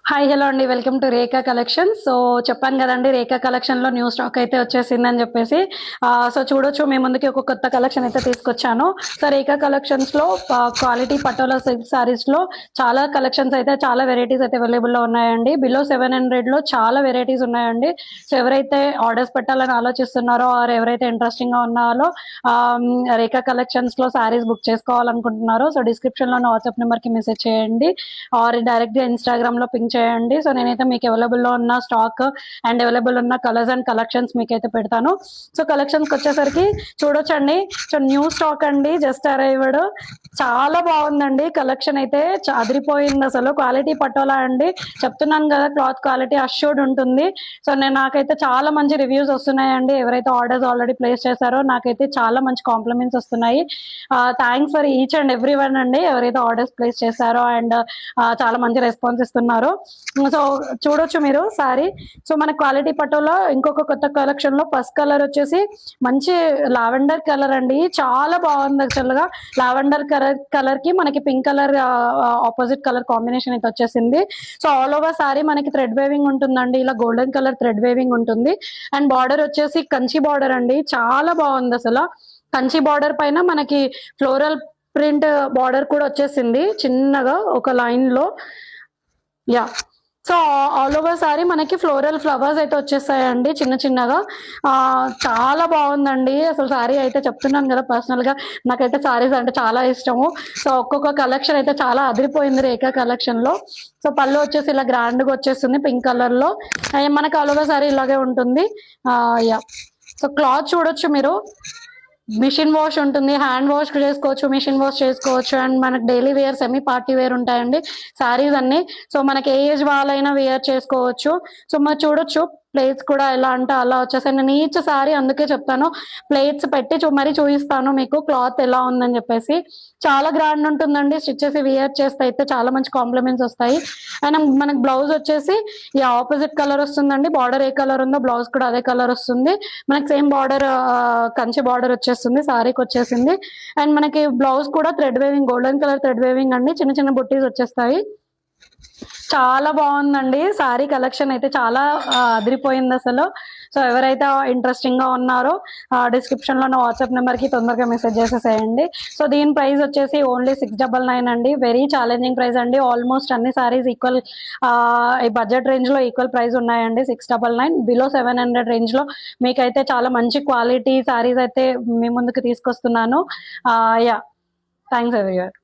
Hi hello అండి, welcome to Rekha collection. So చెప్పాను కదండి, రేఖా కలెక్షన్లో న్యూ స్టాక్ అయితే వచ్చేసిందని చెప్పేసి. సో చూడొచ్చు, మీ ముందుకి ఒక కొత్త కలెక్షన్ అయితే తీసుకొచ్చాను. సో రేఖా కలెక్షన్స్లో క్వాలిటీ పటోలా సిల్క్ సారీస్లో చాలా కలెక్షన్స్ అయితే, చాలా వెరైటీస్ అయితే అవైలబుల్లో ఉన్నాయండి. బిలో 700లో చాలా వెరైటీస్ ఉన్నాయండి. సో ఎవరైతే ఆర్డర్స్ పెట్టాలని ఆలోచిస్తున్నారో, ఆర్ ఎవరైతే ఇంట్రెస్టింగ్గా ఉన్నారో రేఖా కలెక్షన్స్లో సారీస్ బుక్ చేసుకోవాలనుకుంటున్నారో, సో డిస్క్రిప్షన్లో వాట్సాప్ నెంబర్కి మెసేజ్ చేయండి, ఆర్ డైరెక్ట్గా ఇన్స్టాగ్రామ్లో పింక్ చేయండి. సో నేనైతే మీకు అవైలబుల్లో ఉన్న స్టాక్ అండ్ అవైలబుల్ ఉన్న కలర్స్ అండ్ కలెక్షన్స్ మీకైతే పెడతాను. సో కలెక్షన్స్కి వచ్చేసరికి చూడొచ్చండి, సో న్యూ స్టాక్ అండి, జస్ట్ అరైవ్డ్. చాలా బాగుందండి కలెక్షన్ అయితే, అదిరిపోయింది అసలు. క్వాలిటీ పటోలా అండి, చెప్తున్నాను కదా, క్లాత్ క్వాలిటీ అష్యూర్డ్ ఉంటుంది. సో నాకైతే చాలా మంచి రివ్యూస్ వస్తున్నాయండి. ఎవరైతే ఆర్డర్స్ ఆల్రెడీ ప్లేస్ చేశారో నాకైతే చాలా మంచి కాంప్లిమెంట్స్ వస్తున్నాయి. Thanks for each and every one అండి, ఎవరైతే ఆర్డర్స్ ప్లేస్ చేశారో అండ్ చాలా మంచి రెస్పాన్స్ ఇస్తున్నారు. సో చూడొచ్చు మీరు సారీ. సో మన క్వాలిటీ పటోలో ఇంకొక కొత్త కలెక్షన్ లో ఫస్ట్ కలర్ వచ్చేసి మంచి లావెండర్ కలర్ అండి, చాలా బాగుంది యాక్చువల్గా. లావెండర్ కలర్ కి మనకి pink colour opposite colour combination అయితే వచ్చేసింది. సో ఆల్ ఓవర్ సారీ మనకి థ్రెడ్ వేవింగ్ ఉంటుందండి, ఇలా గోల్డెన్ కలర్ థ్రెడ్ వేవింగ్ ఉంటుంది. అండ్ బార్డర్ వచ్చేసి కంచి బార్డర్ అండి, చాలా బాగుంది అసలు. కంచి బార్డర్ పైన మనకి ఫ్లోరల్ ప్రింట్ బార్డర్ కూడా వచ్చేసింది చిన్నగా ఒక లైన్ లో. Yeah, so all over sorry మనకి ఫ్లోరల్ ఫ్లవర్స్ అయితే వచ్చేస్తాయండి చిన్న చిన్నగా. చాలా బాగుందండి అసలు సారీ అయితే, చెప్తున్నాను కదా, పర్సనల్గా నాకైతే సారీస్ అంటే చాలా ఇష్టము. సో ఒక్కొక్క కలెక్షన్ అయితే చాలా అదిరిపోయింది రేఖా కలెక్షన్లో. సో పళ్ళు వచ్చేసి ఇలా గ్రాండ్గా వచ్చేస్తుంది పింక్ కలర్లో. మనకి ఆల్ ఓవర్ సారీ ఇలాగే ఉంటుంది. యా, సో క్లాత్ చూడొచ్చు మీరు, మిషన్ వాష్ ఉంటుంది, హ్యాండ్ వాష్ చేసుకోవచ్చు, మిషన్ వాష్ చేసుకోవచ్చు. అండ్ మనకి daily wear, semi party wear ఉంటాయండి సారీస్ అన్ని. సో మనకి ఏ ఏజ్ వాళ్ళైనా వేర్ చేసుకోవచ్చు. సో మనం చూడొచ్చు ప్లేట్స్ కూడా ఎలా అంటే అలా వచ్చేసాయి. నేను ఈచ్ సారీ అందుకే చెప్తాను, ప్లేట్స్ పెట్టి మరీ చూపిస్తాను మీకు క్లాత్ ఎలా ఉందని చెప్పేసి. చాలా గ్రాండ్ ఉంటుందండి, స్టిచ్ చేసి వేర్ చేస్తే అయితే చాలా మంచి కాంప్లిమెంట్స్ వస్తాయి. అండ్ మనకి బ్లౌజ్ వచ్చేసి ఈ ఆపోజిట్ కలర్ వస్తుందండి, బార్డర్ ఏ కలర్ ఉందో బ్లౌజ్ కూడా అదే కలర్ వస్తుంది. మనకి సేమ్ బార్డర్ కంచి బార్డర్ వచ్చేస్తుంది సారీకి వచ్చేసింది. అండ్ మనకి బ్లౌజ్ కూడా thread weaving, golden colour thread weaving అండి, చిన్న చిన్న బుట్టీస్ వచ్చేస్తాయి. చాలా బాగుందండి సారీ కలెక్షన్ అయితే, చాలా అదిరిపోయింది అసలు. సో ఎవరైతే ఇంట్రెస్టింగ్ గా ఉన్నారో డిస్క్రిప్షన్ లో వాట్సాప్ నెంబర్ కి తొందరగా మెసేజ్ చేసేసేయండి. సో దీని ప్రైస్ వచ్చేసి ఓన్లీ 699 అండి, వెరీ ఛాలెంజింగ్ ప్రైస్ అండి. ఆల్మోస్ట్ అన్ని సారీస్ ఈక్వల్ ఈ బడ్జెట్ రేంజ్ లో ఈక్వల్ ప్రైస్ ఉన్నాయండి. 699 బిలో 700 రేంజ్ లో మీకైతే చాలా మంచి క్వాలిటీ సారీస్ అయితే మీ ముందుకు తీసుకొస్తున్నాను. Yeah, thanks everyone.